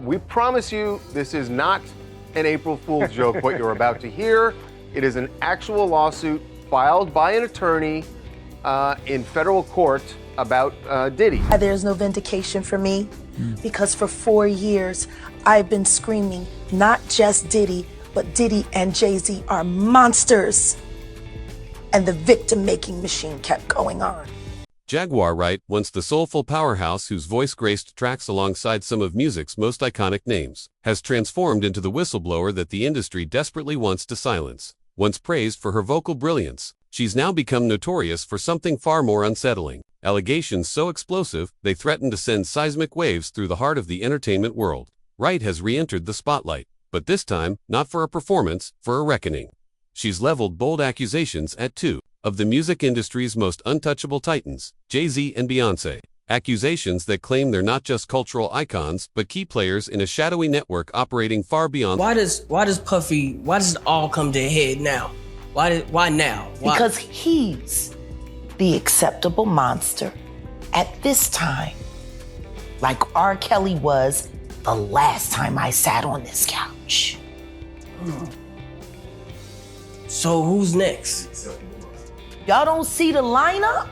We promise you this is not an April Fool's joke, what you're about to hear. It is an actual lawsuit filed by an attorney in federal court about Diddy. There's no vindication for me because for 4 years I've been screaming, not just Diddy, but Diddy and Jay-Z are monsters. And the victim-making machine kept going on. Jaguar Wright, once the soulful powerhouse whose voice graced tracks alongside some of music's most iconic names, has transformed into the whistleblower that the industry desperately wants to silence. Once praised for her vocal brilliance, she's now become notorious for something far more unsettling. Allegations so explosive, they threaten to send seismic waves through the heart of the entertainment world. Wright has re-entered the spotlight, but this time, not for a performance, for a reckoning. She's leveled bold accusations at two of the music industry's most untouchable titans, Jay-Z and Beyoncé. Accusations that claim they're not just cultural icons, but key players in a shadowy network operating far beyond. Why does it all come to a head now? Why now? Why? Because he's the acceptable monster at this time, like R. Kelly was the last time I sat on this couch. So who's next? Y'all don't see the lineup?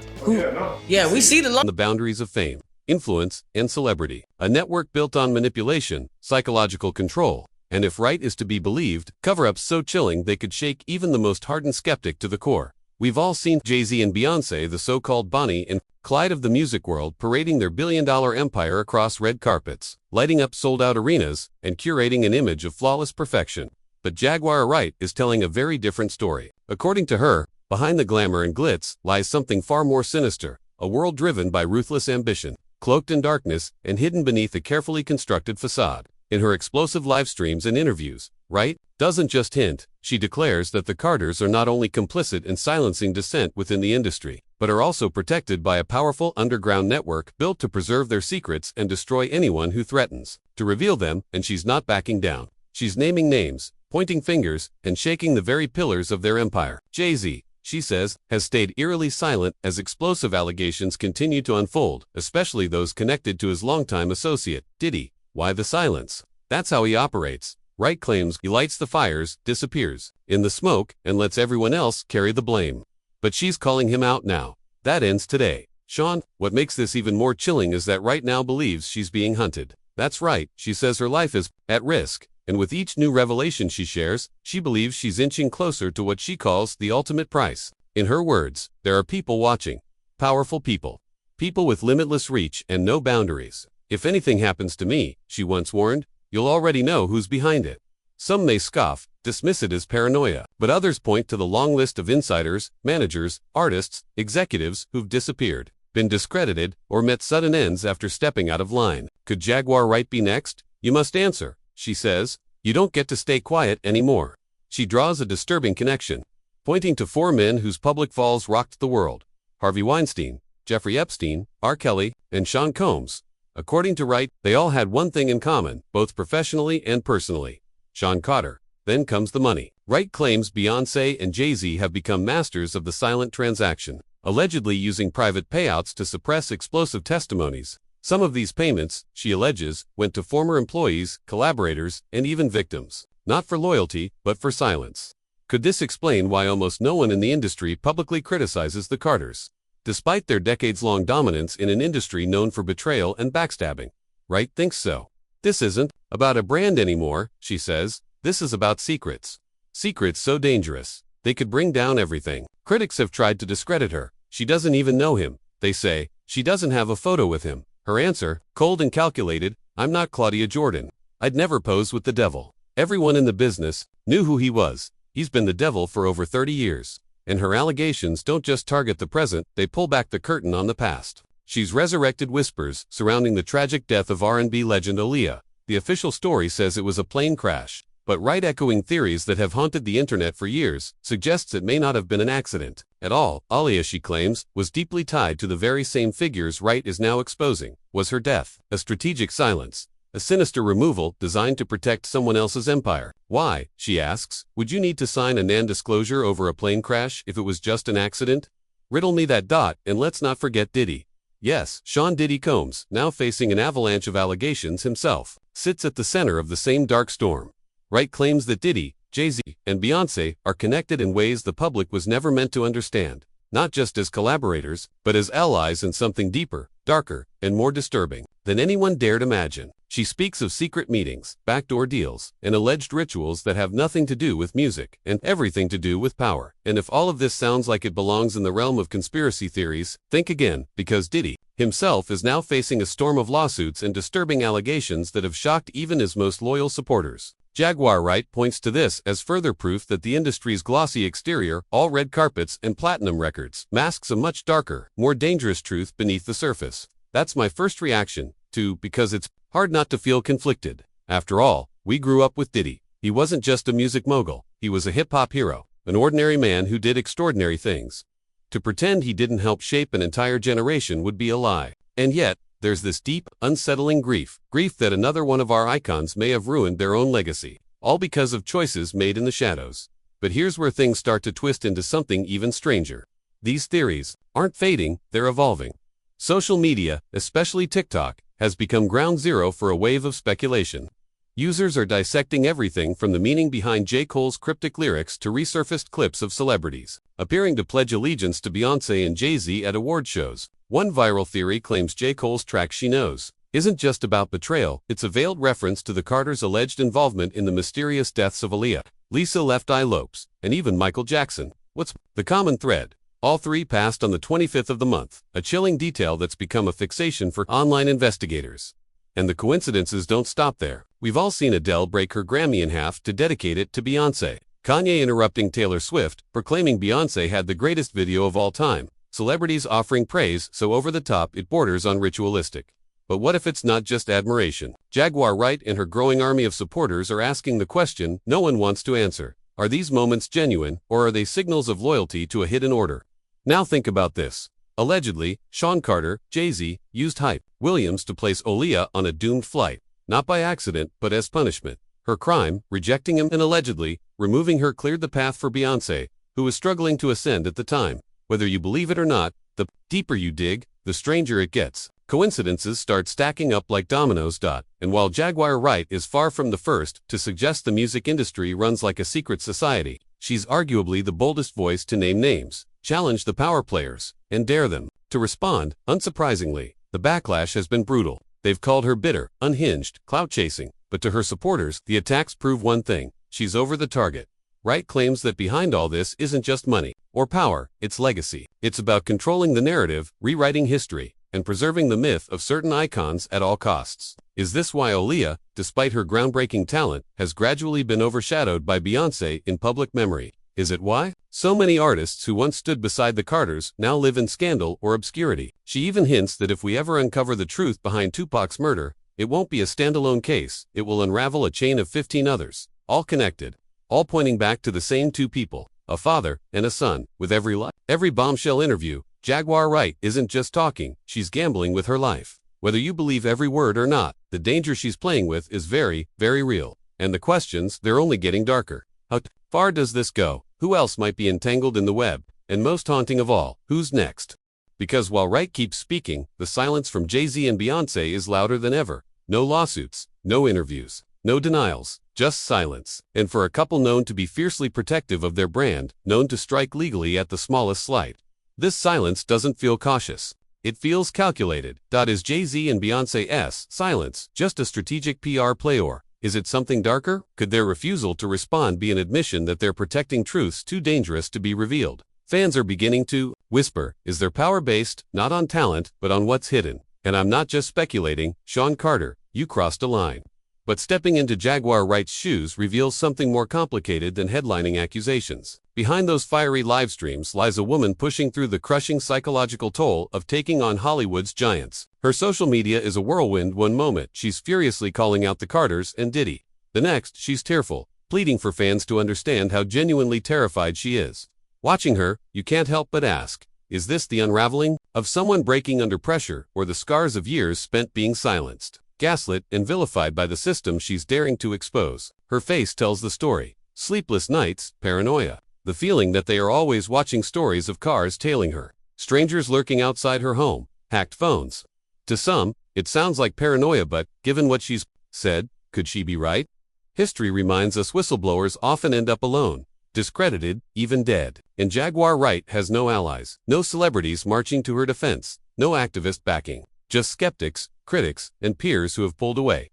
Yeah, we see the boundaries of fame, influence, and celebrity. A network built on manipulation, psychological control, and if Wright is to be believed, cover-ups so chilling they could shake even the most hardened skeptic to the core. We've all seen Jay-Z and Beyoncé, the so-called Bonnie and Clyde of the music world, parading their billion-dollar empire across red carpets, lighting up sold-out arenas, and curating an image of flawless perfection. But Jaguar Wright is telling a very different story. According to her, behind the glamour and glitz lies something far more sinister, a world driven by ruthless ambition, cloaked in darkness and hidden beneath a carefully constructed facade. In her explosive live streams and interviews, Wright doesn't just hint, she declares that the Carters are not only complicit in silencing dissent within the industry, but are also protected by a powerful underground network built to preserve their secrets and destroy anyone who threatens to reveal them, and she's not backing down. She's naming names, pointing fingers, and shaking the very pillars of their empire. Jay-Z, she says, has stayed eerily silent as explosive allegations continue to unfold, especially those connected to his longtime associate, Diddy. Why the silence? That's how he operates. Wright claims he lights the fires, disappears in the smoke, and lets everyone else carry the blame. But she's calling him out now. That ends today. Sean, what makes this even more chilling is that Wright now believes she's being hunted. That's right, she says her life is at risk. And with each new revelation she shares, she believes she's inching closer to what she calls the ultimate price. In her words, there are people watching. Powerful people. People with limitless reach and no boundaries. If anything happens to me, she once warned, you'll already know who's behind it. Some may scoff, dismiss it as paranoia, but others point to the long list of insiders, managers, artists, executives who've disappeared, been discredited, or met sudden ends after stepping out of line. Could Jaguar Wright be next? You must answer. She says, you don't get to stay quiet anymore. She draws a disturbing connection, pointing to 4 men whose public falls rocked the world: Harvey Weinstein, Jeffrey Epstein, R. Kelly, and Sean Combs. According to Wright, they all had one thing in common, both professionally and personally: Sean Cotter. Then comes the money. Wright claims Beyoncé and Jay-Z have become masters of the silent transaction, allegedly using private payouts to suppress explosive testimonies. Some of these payments, she alleges, went to former employees, collaborators, and even victims, not for loyalty, but for silence. Could this explain why almost no one in the industry publicly criticizes the Carters, despite their decades-long dominance in an industry known for betrayal and backstabbing? Wright thinks so. This isn't about a brand anymore, she says. This is about secrets. Secrets so dangerous, they could bring down everything. Critics have tried to discredit her. She doesn't even know him, they say. She doesn't have a photo with him. Her answer, cold and calculated: I'm not Claudia Jordan. I'd never pose with the devil. Everyone in the business knew who he was. He's been the devil for over 30 years. And her allegations don't just target the present, they pull back the curtain on the past. She's resurrected whispers surrounding the tragic death of R&B legend Aaliyah. The official story says it was a plane crash, but Wright, echoing theories that have haunted the internet for years, suggests it may not have been an accident at all. Aaliyah, she claims, was deeply tied to the very same figures Wright is now exposing. Was her death a strategic silence, a sinister removal designed to protect someone else's empire? Why, she asks, would you need to sign a non-disclosure over a plane crash if it was just an accident? Riddle me that dot, and let's not forget Diddy. Yes, Sean Diddy Combs, now facing an avalanche of allegations himself. sits at the center of the same dark storm. Wright claims that Diddy, Jay-Z, and Beyoncé are connected in ways the public was never meant to understand, not just as collaborators, but as allies in something deeper, darker, and more disturbing than anyone dared imagine. She speaks of secret meetings, backdoor deals, and alleged rituals that have nothing to do with music and everything to do with power. And if all of this sounds like it belongs in the realm of conspiracy theories, think again, because Diddy himself is now facing a storm of lawsuits and disturbing allegations that have shocked even his most loyal supporters. Jaguar Wright points to this as further proof that the industry's glossy exterior, all red carpets and platinum records, masks a much darker, more dangerous truth beneath the surface. That's my first reaction, because it's hard not to feel conflicted. After all, we grew up with Diddy. He wasn't just a music mogul, he was a hip-hop hero, an ordinary man who did extraordinary things. To pretend he didn't help shape an entire generation would be a lie. And yet, there's this deep, unsettling grief that another one of our icons may have ruined their own legacy, all because of choices made in the shadows. But here's where things start to twist into something even stranger. These theories aren't fading, they're evolving. Social media, especially TikTok, has become ground zero for a wave of speculation. Users are dissecting everything from the meaning behind J. Cole's cryptic lyrics to resurfaced clips of celebrities appearing to pledge allegiance to Beyoncé and Jay-Z at award shows. One viral theory claims J. Cole's track She Knows isn't just about betrayal, it's a veiled reference to the Carters' alleged involvement in the mysterious deaths of Aaliyah, Lisa Left Eye Lopes, and even Michael Jackson. What's the common thread? All three passed on the 25th of the month, a chilling detail that's become a fixation for online investigators. And the coincidences don't stop there. We've all seen Adele break her Grammy in half to dedicate it to Beyoncé. Kanye interrupting Taylor Swift, proclaiming Beyoncé had the greatest video of all time. Celebrities offering praise so over the top it borders on ritualistic. But what if it's not just admiration? Jaguar Wright and her growing army of supporters are asking the question no one wants to answer. Are these moments genuine, or are they signals of loyalty to a hidden order? Now think about this. Allegedly, Sean Carter, Jay-Z, used Hype Williams to place Aaliyah on a doomed flight, not by accident but as punishment. Her crime, rejecting him and allegedly removing her, cleared the path for Beyoncé, who was struggling to ascend at the time. Whether you believe it or not, the deeper you dig, the stranger it gets. Coincidences start stacking up like dominoes. And while Jaguar Wright is far from the first to suggest the music industry runs like a secret society, she's arguably the boldest voice to name names, challenge the power players, and dare them to respond. Unsurprisingly, the backlash has been brutal. They've called her bitter, unhinged, clout-chasing, but to her supporters, the attacks prove one thing: she's over the target. Wright claims that behind all this isn't just money or power, it's legacy. It's about controlling the narrative, rewriting history, and preserving the myth of certain icons at all costs. Is this why Aaliyah, despite her groundbreaking talent, has gradually been overshadowed by Beyoncé in public memory? Is it why so many artists who once stood beside the Carters now live in scandal or obscurity? She even hints that if we ever uncover the truth behind Tupac's murder, it won't be a standalone case, it will unravel a chain of 15 others, all connected, all pointing back to the same two people, a father and a son. With every bombshell interview, Jaguar Wright isn't just talking, she's gambling with her life. Whether you believe every word or not, the danger she's playing with is very, very real. And the questions, they're only getting darker. How far does this go? Who else might be entangled in the web? And most haunting of all, who's next? Because while Wright keeps speaking, the silence from Jay-Z and Beyoncé is louder than ever. No lawsuits, no interviews, no denials, just silence. And for a couple known to be fiercely protective of their brand, known to strike legally at the smallest slight, this silence doesn't feel cautious. It feels calculated. Is Jay-Z and Beyoncé's silence just a strategic PR play, or is it something darker? Could their refusal to respond be an admission that they're protecting truths too dangerous to be revealed? Fans are beginning to whisper, is their power based, not on talent, but on what's hidden? And I'm not just speculating, Sean Carter, you crossed a line. But stepping into Jaguar Wright's shoes reveals something more complicated than headlining accusations. Behind those fiery live streams lies a woman pushing through the crushing psychological toll of taking on Hollywood's giants. Her social media is a whirlwind. One moment, she's furiously calling out the Carters and Diddy. The next, she's tearful, pleading for fans to understand how genuinely terrified she is. Watching her, you can't help but ask, is this the unraveling of someone breaking under pressure, or the scars of years spent being silenced, gaslit, and vilified by the system she's daring to expose? Her face tells the story. Sleepless nights, paranoia, the feeling that they are always watching, stories of cars tailing her, strangers lurking outside her home, hacked phones. To some, it sounds like paranoia, but given what she's said, could she be right? History reminds us whistleblowers often end up alone, discredited, even dead. And Jaguar Wright has no allies, no celebrities marching to her defense, no activist backing, just skeptics, critics, and peers who have pulled away.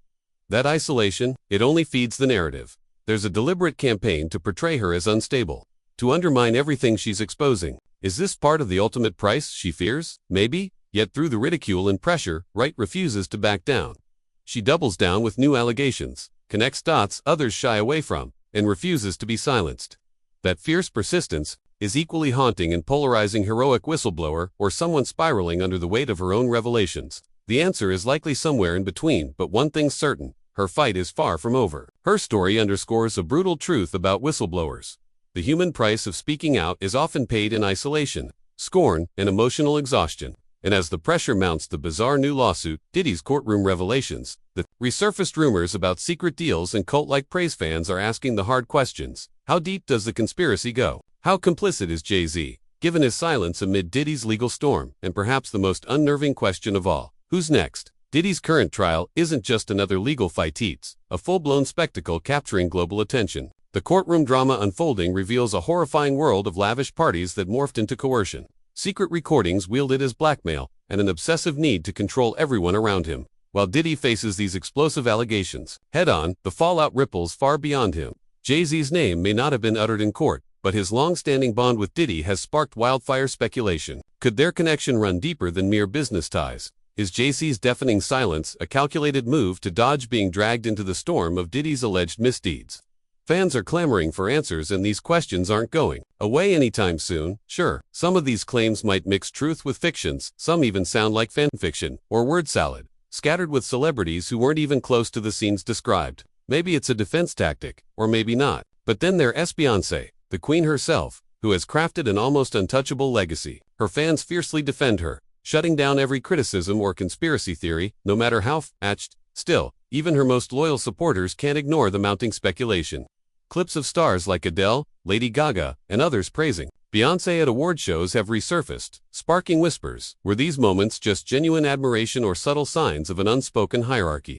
That isolation, it only feeds the narrative. There's a deliberate campaign to portray her as unstable, to undermine everything she's exposing. Is this part of the ultimate price she fears? Maybe. Yet through the ridicule and pressure, Wright refuses to back down. She doubles down with new allegations, connects dots others shy away from, and refuses to be silenced. That fierce persistence is equally haunting and polarizing heroic whistleblower or someone spiraling under the weight of her own revelations. The answer is likely somewhere in between, but one thing's certain, her fight is far from over. Her story underscores a brutal truth about whistleblowers. The human price of speaking out is often paid in isolation, scorn, and emotional exhaustion. And as the pressure mounts, the bizarre new lawsuit, Diddy's courtroom revelations, the resurfaced rumors about secret deals and cult-like praise fans are asking the hard questions. How deep does the conspiracy go? How complicit is Jay-Z, given his silence amid Diddy's legal storm? And perhaps the most unnerving question of all, who's next? Diddy's current trial isn't just another legal fight, it's a full-blown spectacle capturing global attention. The courtroom drama unfolding reveals a horrifying world of lavish parties that morphed into coercion, secret recordings wielded as blackmail, and an obsessive need to control everyone around him. While Diddy faces these explosive allegations head-on, the fallout ripples far beyond him. Jay-Z's name may not have been uttered in court, but his long-standing bond with Diddy has sparked wildfire speculation. Could their connection run deeper than mere business ties? Is Jay-Z's deafening silence a calculated move to dodge being dragged into the storm of Diddy's alleged misdeeds? Fans are clamoring for answers, and these questions aren't going away anytime soon. Sure, some of these claims might mix truth with fictions, some even sound like fanfiction or word salad, scattered with celebrities who weren't even close to the scenes described. Maybe it's a defense tactic, or maybe not. But then there's Beyoncé, the queen herself, who has crafted an almost untouchable legacy. Her fans fiercely defend her, shutting down every criticism or conspiracy theory, no matter how far-fetched. Still, even her most loyal supporters can't ignore the mounting speculation. Clips of stars like Adele, Lady Gaga, and others praising Beyoncé at award shows have resurfaced, sparking whispers. Were these moments just genuine admiration or subtle signs of an unspoken hierarchy?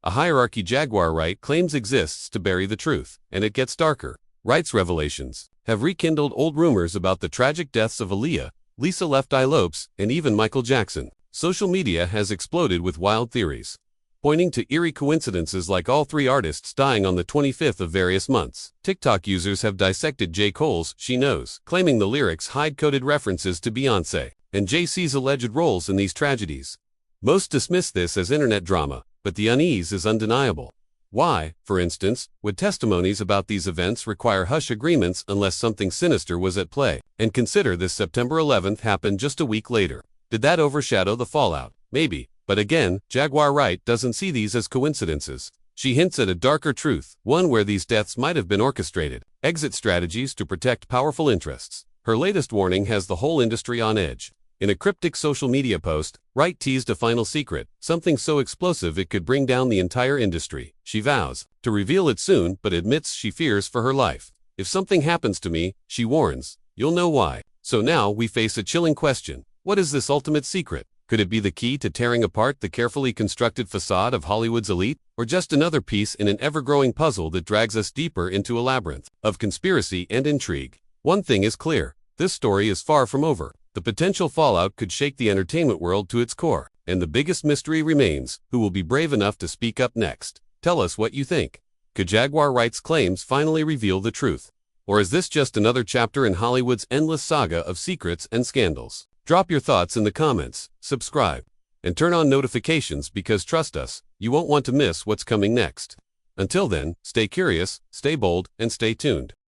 A hierarchy Jaguar Wright claims exists to bury the truth, and it gets darker. Wright's revelations have rekindled old rumors about the tragic deaths of Aaliyah, Lisa Left Eye Lopes, and even Michael Jackson. Social media has exploded with wild theories, pointing to eerie coincidences like all three artists dying on the 25th of various months. TikTok users have dissected J. Cole's She Knows, claiming the lyrics hide coded references to Beyoncé and Jay-Z's alleged roles in these tragedies. Most dismiss this as internet drama, but the unease is undeniable. Why, for instance, would testimonies about these events require hush agreements unless something sinister was at play? And consider this: September 11th happened just a week later. Did that overshadow the fallout? Maybe. But again, Jaguar Wright doesn't see these as coincidences. She hints at a darker truth, one where these deaths might have been orchestrated, exit strategies to protect powerful interests. Her latest warning has the whole industry on edge. In a cryptic social media post, Wright teased a final secret, something so explosive it could bring down the entire industry. She vows to reveal it soon, but admits she fears for her life. If something happens to me, she warns, you'll know why. So now we face a chilling question. What is this ultimate secret? Could it be the key to tearing apart the carefully constructed facade of Hollywood's elite, or just another piece in an ever-growing puzzle that drags us deeper into a labyrinth of conspiracy and intrigue? One thing is clear: this story is far from over. The potential fallout could shake the entertainment world to its core, and the biggest mystery remains: who will be brave enough to speak up next? Tell us what you think. Could Jaguar Wright's claims finally reveal the truth? Or is this just another chapter in Hollywood's endless saga of secrets and scandals? Drop your thoughts in the comments, subscribe, and turn on notifications, because trust us, you won't want to miss what's coming next. Until then, stay curious, stay bold, and stay tuned.